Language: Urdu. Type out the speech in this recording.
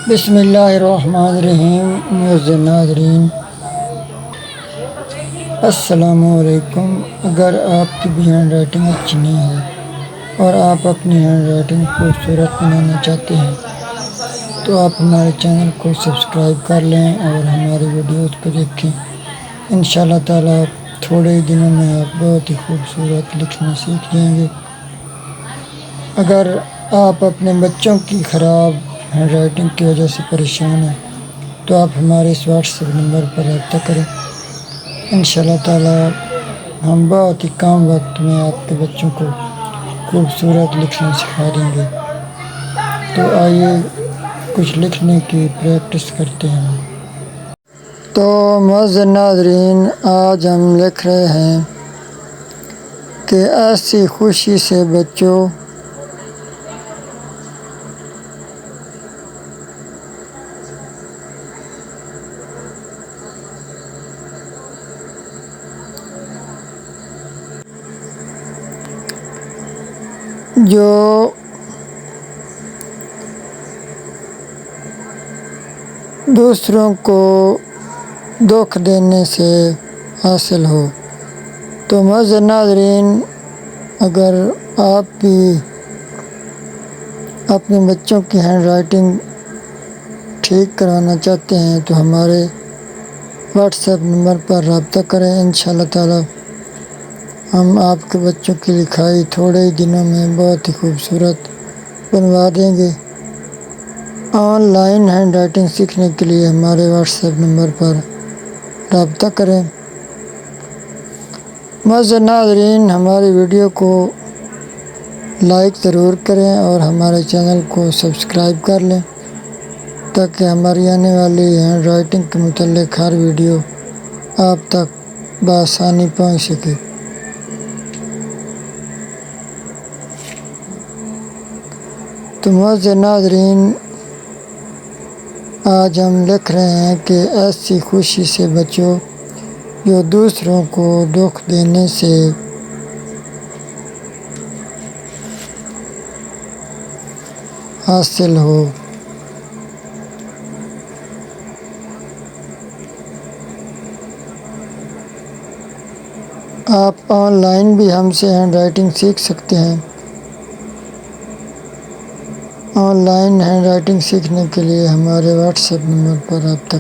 بسم اللہ الرحمن الرحیم۔ معزز ناظرین السلام علیکم۔ اگر آپ کی بھی ہینڈ رائٹنگ اچھی نہیں ہے اور آپ اپنی ہینڈ رائٹنگ خوبصورت بنانا چاہتے ہیں تو آپ ہمارے چینل کو سبسکرائب کر لیں اور ہماری ویڈیوز کو دیکھیں۔ انشاءاللہ تعالیٰ تھوڑے ہی دنوں میں آپ بہت ہی خوبصورت لکھنا سیکھ جائیں گے۔ اگر آپ اپنے بچوں کی خراب ہینڈ رائٹنگ کی وجہ سے پریشان ہیں تو آپ ہمارے اس واٹس ایپ نمبر پر رابطہ کریں۔ انشاءاللہ تعالیٰ ہم بہت ہی کم وقت میں آپ کے بچوں کو خوبصورت لکھنا سکھا دیں گے۔ تو آئیے کچھ لکھنے کی پریکٹس کرتے ہیں۔ تو معزز ناظرین، آج ہم لکھ رہے ہیں کہ ایسی خوشی سے بچوں جو دوسروں کو دکھ دینے سے حاصل ہو۔ تو معزز ناظرین، اگر آپ بھی اپنے بچوں کی ہینڈ رائٹنگ ٹھیک کروانا چاہتے ہیں تو ہمارے واٹس ایپ نمبر پر رابطہ کریں۔ انشاءاللہ تعالیٰ ہم آپ کے بچوں کی لکھائی تھوڑے ہی دنوں میں بہت ہی خوبصورت بنوا دیں گے۔ آن لائن ہینڈ رائٹنگ سیکھنے کے لیے ہمارے واٹس ایپ نمبر پر رابطہ کریں۔ معزز ناظرین، ہماری ویڈیو کو لائک ضرور کریں اور ہمارے چینل کو سبسکرائب کر لیں تاکہ ہماری آنے والی ہینڈ رائٹنگ کے متعلق ہر ویڈیو آپ تک بآسانی پہنچ سکے۔ تو معزز ناظرین، آج ہم لکھ رہے ہیں کہ ایسی خوشی سے بچو جو دوسروں کو دکھ دینے سے حاصل ہو۔ آپ آن لائن بھی ہم سے ہینڈ رائٹنگ سیکھ سکتے ہیں۔ آن لائن ہینڈ رائٹنگ سیکھنے کے لیے ہمارے واٹس ایپ نمبر پر رابطہ